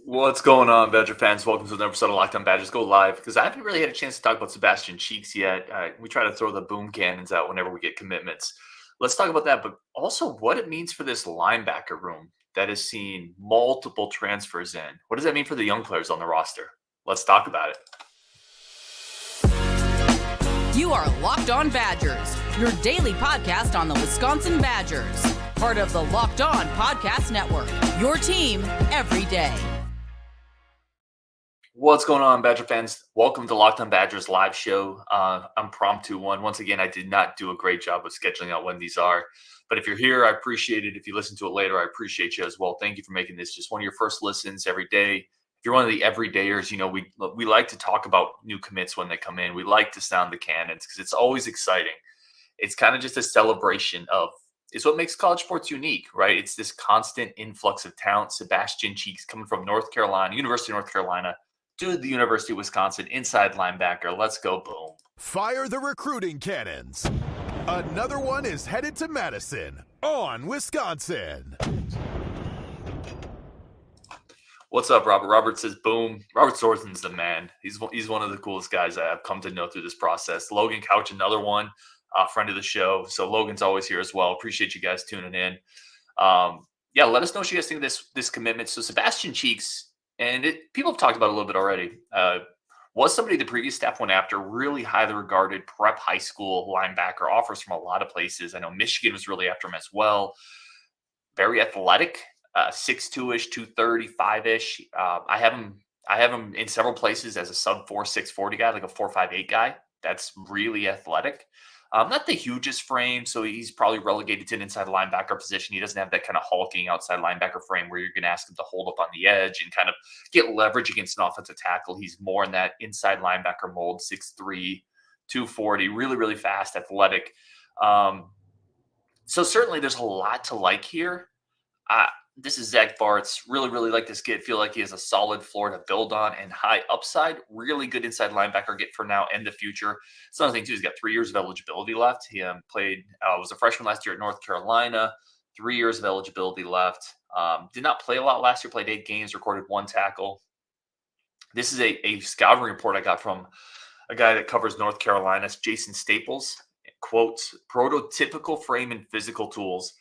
What's going on, Badger fans? Welcome to another episode of Locked On Badgers Go Live. Because I haven't really had a chance to talk about Sebastian Cheeks yet. We try to throw the boom cannons out whenever we get commitments. Let's talk about that, but also what it means for this linebacker room that has seen multiple transfers in. What does that mean for the young players on the roster? Let's talk about it. You are Locked On Badgers, your daily podcast on the Wisconsin Badgers. Part of the Locked On Podcast Network, your team every day. What's going on, Badger fans? Welcome to Locked On Badgers live show. I'm Promptu One. Once again, I did not do a great job of scheduling out when these are. But if you're here, I appreciate it. If you listen to it later, I appreciate you as well. Thank you for making this just one of your first listens every day. If you're one of the everydayers, you know, we like to talk about new commits when they come in. We like to sound the cannons because it's always exciting. It's kind of just a celebration of, it's what makes college sports unique, right? It's this constant influx of talent. Sebastian Cheeks coming from North Carolina, University of North Carolina, to the University of Wisconsin, inside linebacker. Let's go, boom. Fire the recruiting cannons. Another one is headed to Madison on Wisconsin. What's up, Robert? Robert says, boom. Robert Sorensen's the man. He's one of the coolest guys I've come to know through this process. Logan Couch, another one, friend of the show. So Logan's always here as well. Appreciate you guys tuning in. Yeah, let us know what you guys think of this commitment. So Sebastian Cheeks, and people have talked about it a little bit already, was somebody the previous staff went after, really highly regarded prep high school linebacker, offers from a lot of places. I know Michigan was really after him as well. Very athletic, 6'2-ish, 235-ish. I have him in several places as a sub 4.640 guy, like a 4.58 guy. That's really athletic. Not the hugest frame, so he's probably relegated to an inside linebacker position. He doesn't have that kind of hulking outside linebacker frame where you're going to ask him to hold up on the edge and kind of get leverage against an offensive tackle. He's more in that inside linebacker mold, 6'3", 240, really, really fast, athletic. So certainly there's a lot to like here. This is Zach Bartz. Really, really like this kid. Feel like he has a solid floor to build on and high upside. Really good inside linebacker get for now and the future. It's another thing, too. He's got 3 years of eligibility left. He was a freshman last year at North Carolina. 3 years of eligibility left. Did not play a lot last year. Played 8 games, recorded 1 tackle. This is a scouting report I got from a guy that covers North Carolina, Jason Staples. Quotes, prototypical frame and physical tools.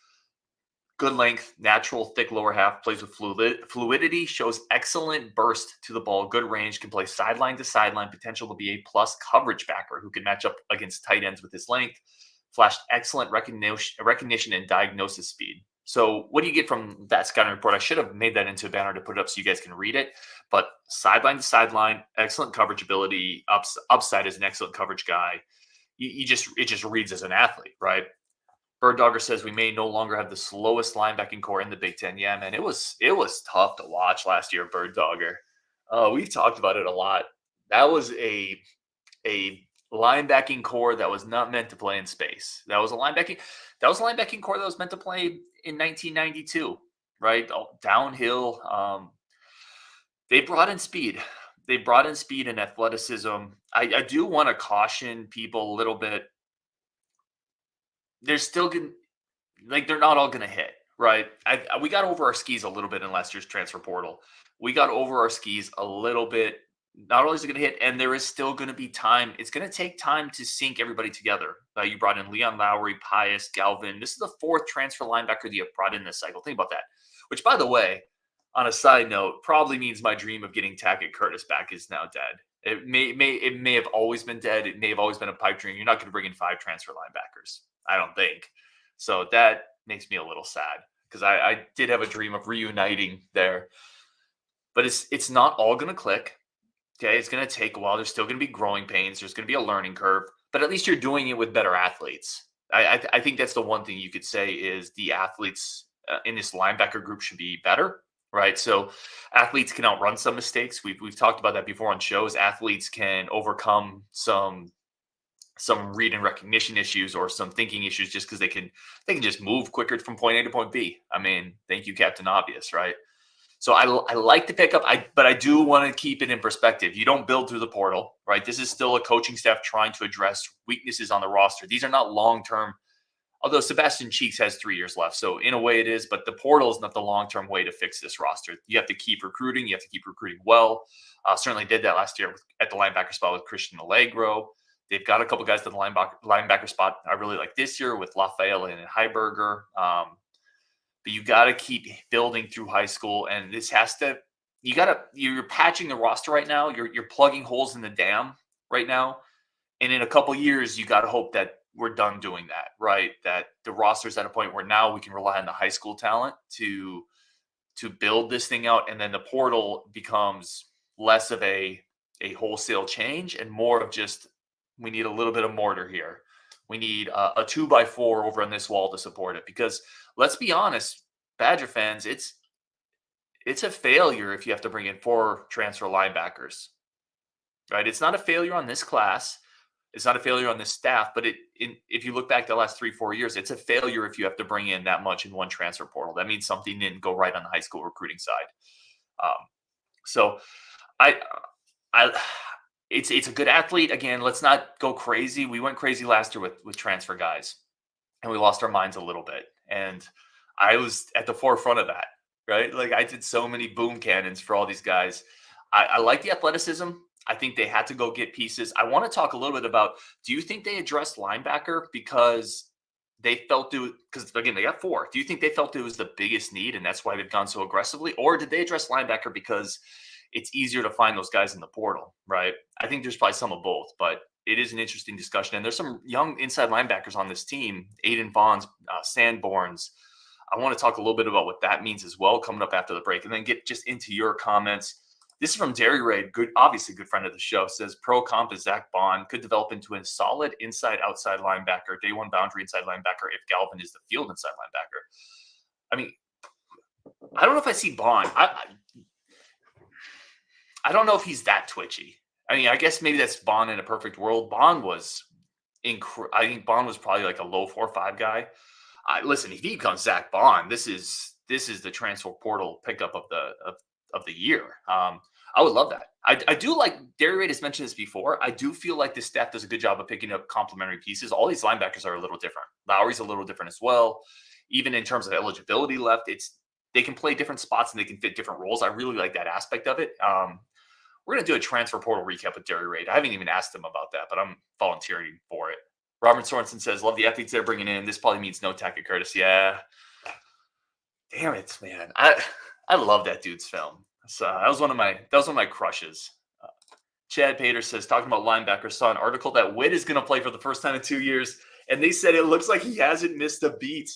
Good length, natural, thick lower half, plays with fluidity, shows excellent burst to the ball, good range, can play sideline to sideline, potential to be a plus coverage backer who can match up against tight ends with his length, flashed excellent recognition and diagnosis speed. So what do you get from that scouting report? I should have made that into a banner to put it up so you guys can read it, but sideline to sideline, excellent coverage ability, upside as an excellent coverage guy. It just reads as an athlete, right? Bird Dogger says we may no longer have the slowest linebacking core in the Big Ten. Yeah, man, it was tough to watch last year, Bird Dogger. We've talked about it a lot. That was a linebacking core that was not meant to play in space. That was a linebacking core that was meant to play in 1992, right? Downhill. They brought in speed. They brought in speed and athleticism. I do want to caution people a little bit. They're still going, like, they're not all going to hit, right? We got over our skis a little bit in last year's transfer portal. We got over our skis a little bit. Not only is it going to hit, and there is still going to be time. It's going to take time to sync everybody together. You brought in Leon Lowry, Pius, Galvin. This is the 4th transfer linebacker that you have brought in this cycle. Think about that. Which, by the way, on a side note, probably means my dream of getting Tackett Curtis back is now dead. It may have always been dead. It may have always been a pipe dream. You're not going to bring in 5 transfer linebackers, I don't think. So that makes me a little sad because I did have a dream of reuniting there. But it's not all going to click. Okay, it's going to take a while. There's still going to be growing pains. There's going to be a learning curve. But at least you're doing it with better athletes. I think that's the one thing you could say is the athletes in this linebacker group should be better. Right. So athletes can outrun some mistakes. We've talked about that before on shows. Athletes can overcome some read and recognition issues or some thinking issues just because they can just move quicker from point A to point B. I mean, thank you, Captain Obvious, right? So I like to pick up, but I do want to keep it in perspective. You don't build through the portal, right? This is still a coaching staff trying to address weaknesses on the roster. These are not long-term Although Sebastian Cheeks has 3 years left. So in a way it is, but the portal is not the long-term way to fix this roster. You have to keep recruiting. You have to keep recruiting well. Certainly did that last year at the linebacker spot with Christian Allegro. They've got a couple guys at the linebacker spot I really like this year with Lafayette and Heiberger. But you got to keep building through high school, and this has to. You're patching the roster right now. You're plugging holes in the dam right now, and in a couple years, you got to hope that we're done doing that, right? That the roster's at a point where now we can rely on the high school talent to build this thing out, and then the portal becomes less of a wholesale change and more of just we need a little bit of mortar here. We need a 2x4 over on this wall to support it. Because let's be honest, Badger fans, it's a failure if you have to bring in 4 transfer linebackers, right? It's not a failure on this class. It's not a failure on this staff, but if you look back the last 3-4 years, it's a failure if you have to bring in that much in one transfer portal. That means something didn't go right on the high school recruiting side. So it's a good athlete. Again, let's not go crazy. We went crazy last year with transfer guys, and we lost our minds a little bit. And I was at the forefront of that, right? Like I did so many boom cannons for all these guys. I like the athleticism. I think they had to go get pieces. I want to talk a little bit about, do you think they addressed linebacker because they felt because again, they got 4. Do you think they felt it was the biggest need and that's why they've gone so aggressively? Or did they address linebacker because it's easier to find those guys in the portal, right? I think there's probably some of both, but it is an interesting discussion. And there's some young inside linebackers on this team, Aiden Bonds, Sanborns. I want to talk a little bit about what that means as well coming up after the break, and then get just into your comments. This is from Derry Ray, obviously good friend of the show, says pro comp is Zach Bond, could develop into a solid inside-outside linebacker, day one boundary inside linebacker if Galvin is the field inside linebacker. I mean, I don't know if I see Bond. I don't know if he's that twitchy. I mean, I guess maybe that's Bond in a perfect world. Bond was I think Bond was probably like a low 4.5 guy. Listen, if he becomes Zach Bond, this is the transfer portal pickup of the year. I would love that. I do like, Derry Ray has mentioned this before. I do feel like this staff does a good job of picking up complementary pieces. All these linebackers are a little different. Lowry's a little different as well. Even in terms of eligibility left, they can play different spots and they can fit different roles. I really like that aspect of it. We're going to do a transfer portal recap with Derry Ray. I haven't even asked him about that, but I'm volunteering for it. Robert Sorensen says, love the athletes they're bringing in. This probably means no tactic courtesy. Yeah. Damn it, man. I love that dude's film. So that was one of my crushes. Chad Pater says, talking about linebacker, saw an article that Witt is going to play for the first time in 2 years, and they said it looks like he hasn't missed a beat.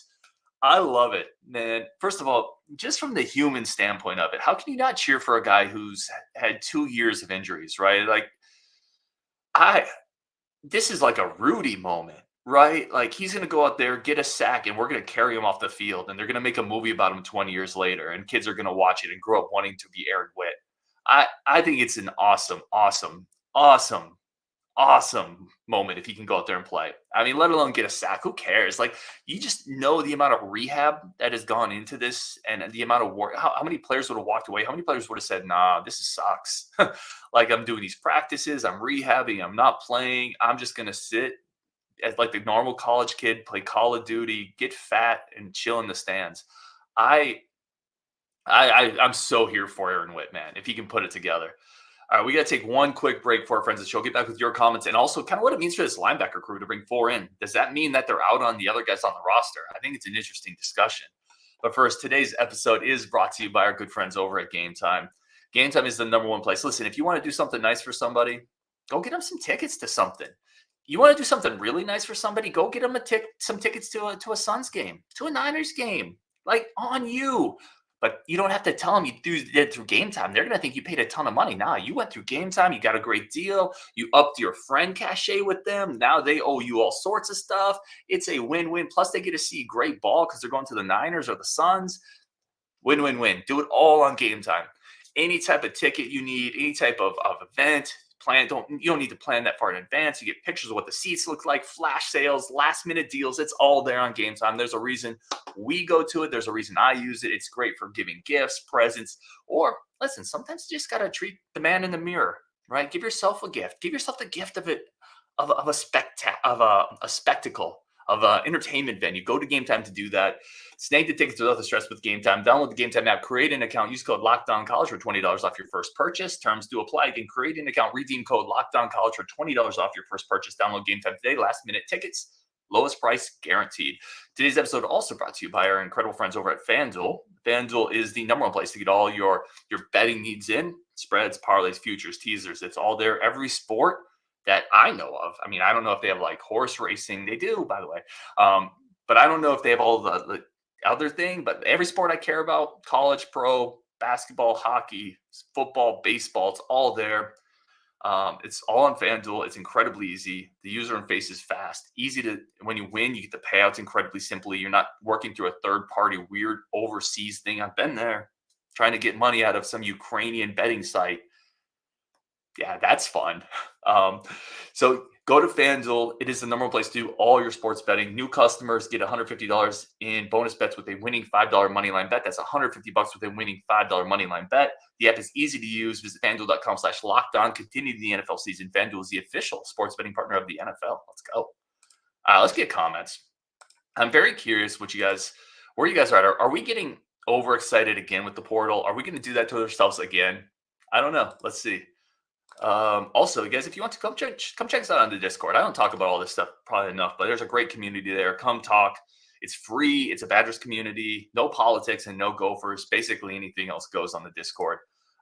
I love it, man. First of all, just from the human standpoint of it, how can you not cheer for a guy who's had 2 years of injuries, right? Like, this is like a Rudy moment, right? Like, he's going to go out there, get a sack, and we're going to carry him off the field, and they're going to make a movie about him 20 years later, and kids are going to watch it and grow up wanting to be Aaron Witt. I think it's an awesome moment if he can go out there and play. I mean, let alone get a sack. Who cares? Like, you just know the amount of rehab that has gone into this and the amount of work. How many players would have walked away? How many players would have said, nah, this sucks. Like, I'm doing these practices. I'm rehabbing. I'm not playing. I'm just going to sit as like the normal college kid, play Call of Duty, get fat, and chill in the stands. I'm so here for Aaron Witt, man, if he can put it together. All right, we got to take one quick break for our friends of the show. Get back with your comments and also kind of what it means for this linebacker crew to bring 4 in. Does that mean that they're out on the other guys on the roster? I think it's an interesting discussion. But first, today's episode is brought to you by our good friends over at Gametime. Gametime is the #1 place. Listen, if you want to do something nice for somebody, go get them some tickets to something. You want to do something really nice for somebody, go get them some tickets to a Suns game, to a Niners game, like on you. But you don't have to tell them you did it through Gametime. They're going to think you paid a ton of money. Nah, you went through Gametime. You got a great deal. You upped your friend cachet with them. Now they owe you all sorts of stuff. It's a win-win. Plus, they get to see great ball because they're going to the Niners or the Suns. Win-win-win. Do it all on Gametime. Any type of ticket you need, any type of event, you don't need to plan that far in advance. You get pictures of what the seats look like, flash sales, last minute deals. It's all there on Gametime. There's a reason we go to it. There's a reason I use it. It's great for giving gifts, presents, or listen, sometimes you just got to treat the man in the mirror, right? Give yourself a gift. Give yourself the gift of a spectacle, entertainment venue. Go to Gametime to do that. Snag the tickets without the stress with Gametime. Download the Gametime app, create an account, use code LOCKEDONCollege for $20 off your first purchase. Terms do apply. Again, create an account, redeem code LOCKEDONCollege for $20 off your first purchase. Download Gametime today. Last minute tickets, lowest price guaranteed. Today's episode also brought to you by our incredible friends over at FanDuel. FanDuel is the number one place to get all your betting needs in. Spreads, parlays, futures, teasers. It's all there. Every sport that I know of. I mean, I don't know if they have like horse racing. They do, by the way. But I don't know if they have all the other thing. But every sport I care about, college, pro, basketball, hockey, football, baseball, it's all there. It's all on FanDuel. It's incredibly easy. The user interface is fast, easy to, when you win, you get the payouts incredibly simply. You're not working through a third party weird overseas thing. I've been there trying to get money out of some Ukrainian betting site. Yeah, that's fun. So go to FanDuel. It is the number one place to do all your sports betting. New customers get $150 in bonus bets with a winning $5 money line bet. That's $150 with a winning $5 money line bet. The app is easy to use. Visit FanDuel.com/lockedon. Continue the NFL season. FanDuel is the official sports betting partner of the NFL. Let's go. Let's get comments. I'm very curious where you guys are at. Are we getting overexcited again with the portal? Are we going to do that to ourselves again? I don't know. Let's see. Also, guys, if you want to come check us out on the Discord. I don't talk about all this stuff probably enough, but there's a great community there. Come talk. It's free. It's a Badgers community. No politics and no Gophers. Basically anything else goes on the Discord.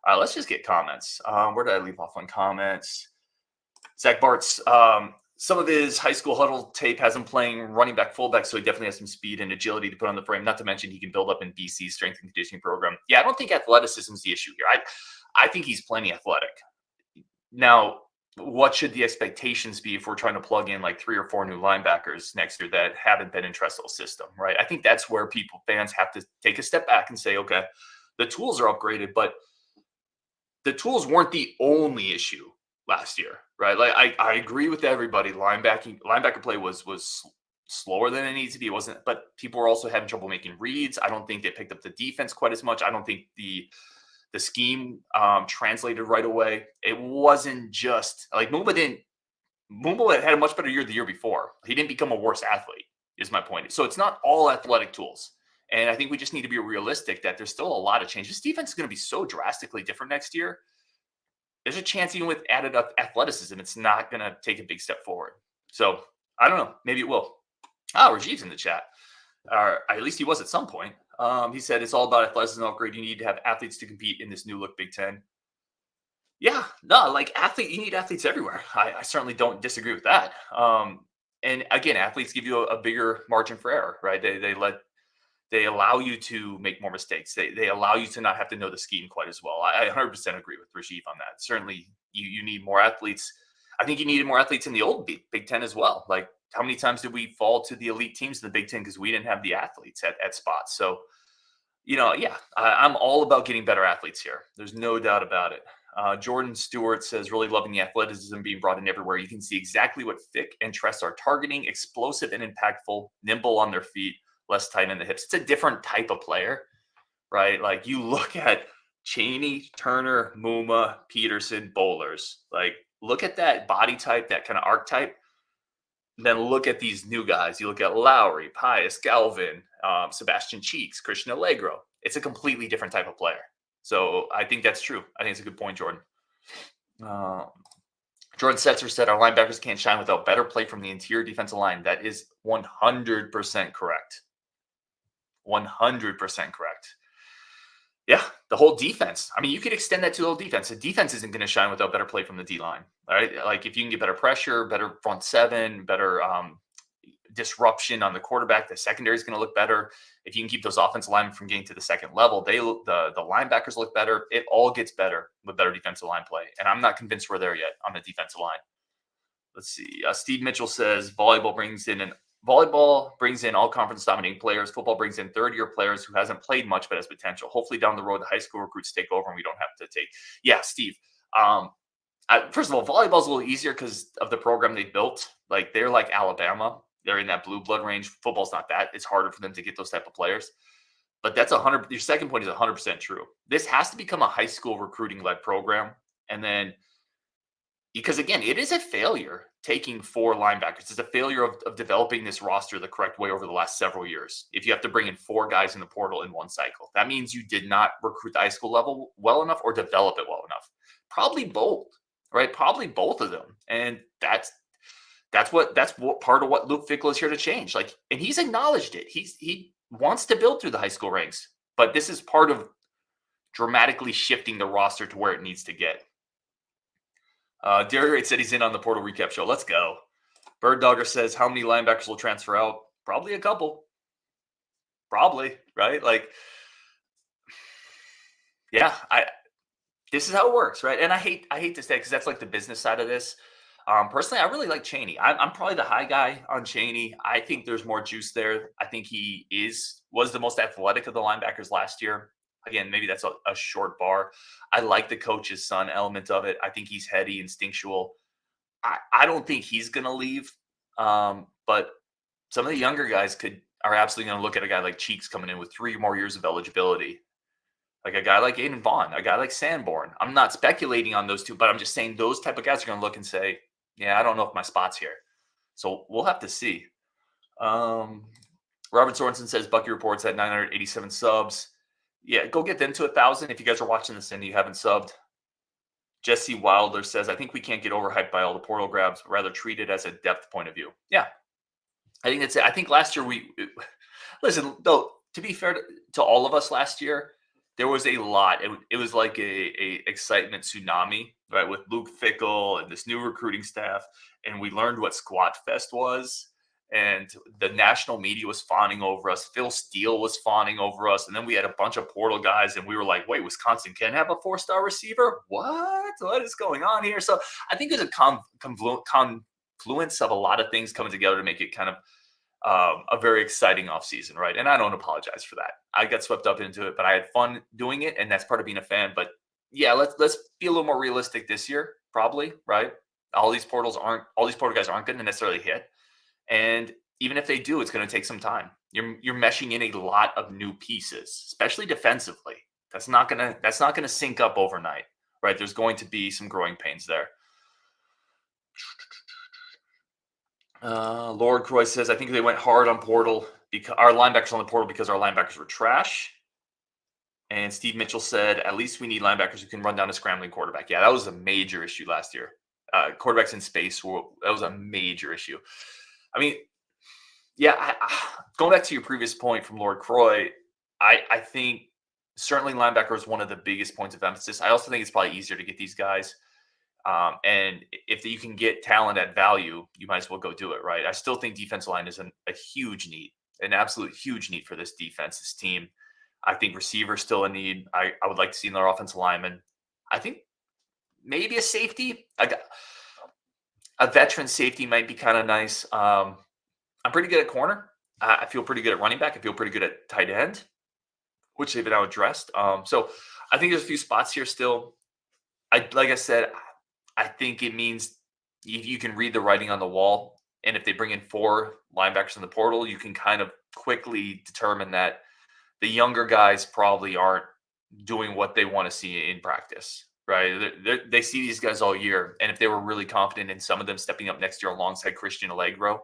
Let's just get comments. Where did I leave off on comments? Zach Bart's, some of his high school huddle tape has him playing running back, fullback, so he definitely has some speed and agility to put on the frame. Not to mention he can build up in BC's strength and conditioning program. Yeah, I don't think athleticism is the issue here. I think he's plenty athletic. Now, what should the expectations be if we're trying to plug in like 3 or 4 new linebackers next year that haven't been in Tressel's system, right? I think that's where fans have to take a step back and say, okay, the tools are upgraded, but the tools weren't the only issue last year, right? Like I agree with everybody. Linebacker play was slower than it needs to be. It wasn't, but people were also having trouble making reads. I don't think they picked up the defense quite as much. I don't think the scheme translated right away. It wasn't just like Mumba had a much better year the year before. He didn't become a worse athlete, is my point. So it's not all athletic tools. And I think we just need to be realistic that there's still a lot of change. This defense is going to be so drastically different next year. There's a chance even with added up athleticism, it's not going to take a big step forward. So I don't know. Maybe it will. Rajiv's in the chat. At least he was at some point. He said it's all about athleticism upgrade. You need to have athletes to compete in this new look Big Ten. Yeah, no, like you need athletes everywhere. I certainly don't disagree with that. And again, athletes give you a bigger margin for error, right? They allow you to make more mistakes. They allow you to not have to know the scheme quite as well. I 100% agree with Rajiv on that. Certainly, you need more athletes. I think you needed more athletes in the old Big Ten as well. Like, how many times did we fall to the elite teams in the Big Ten because we didn't have the athletes at spots? So, I'm all about getting better athletes here. There's no doubt about it. Jordan Stewart says, really loving the athleticism being brought in everywhere. You can see exactly what Fick and Tress are targeting: explosive and impactful, nimble on their feet, less tight in the hips. It's a different type of player, right? Like you look at Chaney, Turner, Muma, Peterson, Bowlers. Like look at that body type, that kind of archetype. Then look at these new guys. You look at Lowry, Pius, Galvin, Sebastian Cheeks, Christian Allegro. It's a completely different type of player. So I think that's true. I think it's a good point, Jordan. Jordan Setzer said our linebackers can't shine without better play from the interior defensive line. That is 100% correct. 100% correct. Yeah, the whole defense. I mean, you could extend that to the whole defense. The defense isn't going to shine without better play from the D-line. All right, like if you can get better pressure, better front seven, better disruption on the quarterback, the secondary is going to look better. If you can keep those offensive linemen from getting to the second level, the linebackers look better. It all gets better with better defensive line play. And I'm not convinced we're there yet on the defensive line. Let's see. Steve Mitchell says volleyball brings in all conference dominating players. Football brings in third-year players who hasn't played much but has potential. Hopefully down the road, the high school recruits take over and we don't have to take. Yeah, Steve. First of all, volleyball's a little easier because of the program they built. Like they're like Alabama. They're in that blue blood range. Football's not that. It's harder for them to get those type of players. But that's 100. Your second point is 100% true. This has to become a high school recruiting led program. And then because again, it is a failure taking 4 linebackers. It's a failure of developing this roster the correct way over the last several years. If you have to bring in 4 guys in the portal in one cycle, that means you did not recruit the high school level well enough or develop it well enough. Probably both, right? Probably both of them. And that's what part of what Luke Fickell is here to change. Like, and he's acknowledged it. He wants to build through the high school ranks, but this is part of dramatically shifting the roster to where it needs to get. Derek said he's in on the portal recap show. Let's go. Bird Dogger says, how many linebackers will transfer out? Probably a couple. Probably, right? Like, yeah, this is how it works, right? And I hate to say, because that's like the business side of this. Personally, I really like Chaney. I'm probably the high guy on Chaney. I think there's more juice there. I think he was the most athletic of the linebackers last year. Again, maybe that's a short bar. I like the coach's son element of it. I think he's heady, instinctual. I don't think he's going to leave. But some of the younger guys are absolutely going to look at a guy like Cheeks coming in with 3 more years of eligibility. Like a guy like Aiden Vaughn, a guy like Sanborn. I'm not speculating on those two, but I'm just saying those type of guys are going to look and say, yeah, I don't know if my spot's here. So we'll have to see. Robert Sorensen says Bucky reports at 987 subs. Yeah, go get them to 1,000 if you guys are watching this and you haven't subbed. Jesse Wilder says, I think we can't get overhyped by all the portal grabs, rather treat it as a depth point of view. Yeah, I think that's it. I think last year listen, though, to be fair to all of us last year, there was a lot. It was like a excitement tsunami, right, with Luke Fickell and this new recruiting staff. And we learned what Squat Fest was. And the national media was fawning over us. Phil Steele was fawning over us. And then we had a bunch of portal guys. And we were like, wait, Wisconsin can have a 4-star receiver? What is going on here? So I think there's a confluence of a lot of things coming together to make it kind of a very exciting offseason, right? And I don't apologize for that. I got swept up into it, but I had fun doing it. And that's part of being a fan. But yeah, let's be a little more realistic this year, probably, right? All these portal guys aren't going to necessarily hit. And even if they do, it's going to take some time. You're meshing in a lot of new pieces, especially defensively. That's not going to sync up overnight, right? There's going to be some growing pains there. Lord Croy says, I think they went hard on portal because our linebackers on the portal because our linebackers were trash. And Steve Mitchell said, at least we need linebackers who can run down a scrambling quarterback. Yeah, that was a major issue last year. Quarterbacks in space, that was a major issue. I mean, yeah, going back to your previous point from Lord Croy, I think certainly linebacker is one of the biggest points of emphasis. I also think it's probably easier to get these guys. And if you can get talent at value, you might as well go do it, right? I still think defensive line is a huge need, an absolute huge need for this defense, this team. I think receiver's still a need. I would like to see another offensive lineman. I think maybe a safety. A veteran safety might be kind of nice. I'm pretty good at corner. I feel pretty good at running back. I feel pretty good at tight end, which they've now addressed. So I think there's a few spots here still. Like I said, I think it means you can read the writing on the wall. And if they bring in 4 linebackers in the portal, you can kind of quickly determine that the younger guys probably aren't doing what they want to see in practice. Right. They see these guys all year. And if they were really confident in some of them stepping up next year alongside Christian Allegro,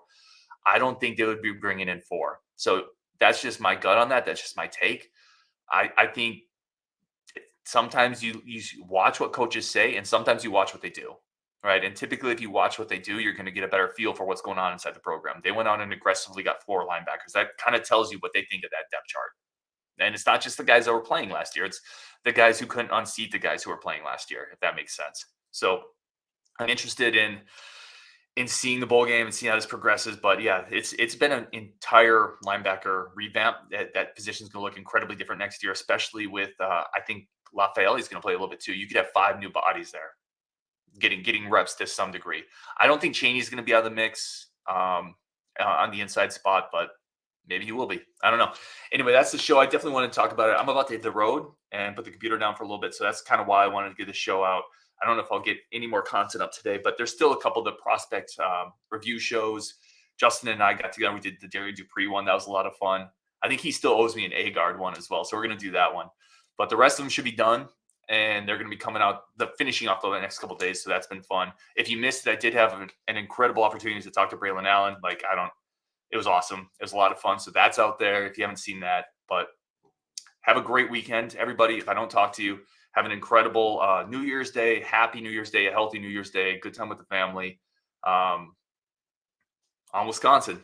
I don't think they would be bringing in 4. So that's just my gut on that. That's just my take. I think sometimes you watch what coaches say and sometimes you watch what they do. Right. And typically, if you watch what they do, you're going to get a better feel for what's going on inside the program. They went on and aggressively got 4 linebackers. That kind of tells you what they think of that depth chart. And it's not just the guys that were playing last year. It's the guys who couldn't unseat the guys who were playing last year, if that makes sense. So I'm interested in seeing the bowl game and seeing how this progresses. But yeah, it's been an entire linebacker revamp. That position is going to look incredibly different next year, especially with I think Lafayette is going to play a little bit too. You could have 5 new bodies there getting reps to some degree. I don't think Chaney's going to be out of the mix on the inside spot, but maybe he will be. I don't know. Anyway, that's the show. I definitely want to talk about it. I'm about to hit the road and put the computer down for a little bit. So that's kind of why I wanted to get the show out. I don't know if I'll get any more content up today, but there's still a couple of the prospect review shows. Justin and I got together. We did the Jerry Dupree one. That was a lot of fun. I think he still owes me an A-guard one as well. So we're going to do that one. But the rest of them should be done. and they're going to be finishing off the next couple of days. So that's been fun. If you missed it, I did have an incredible opportunity to talk to Braylon Allen. It was awesome. It was a lot of fun. So that's out there if you haven't seen that. But have a great weekend, everybody. If I don't talk to you, have an incredible New Year's Day, happy New Year's Day, a healthy New Year's Day, good time with the family. On Wisconsin.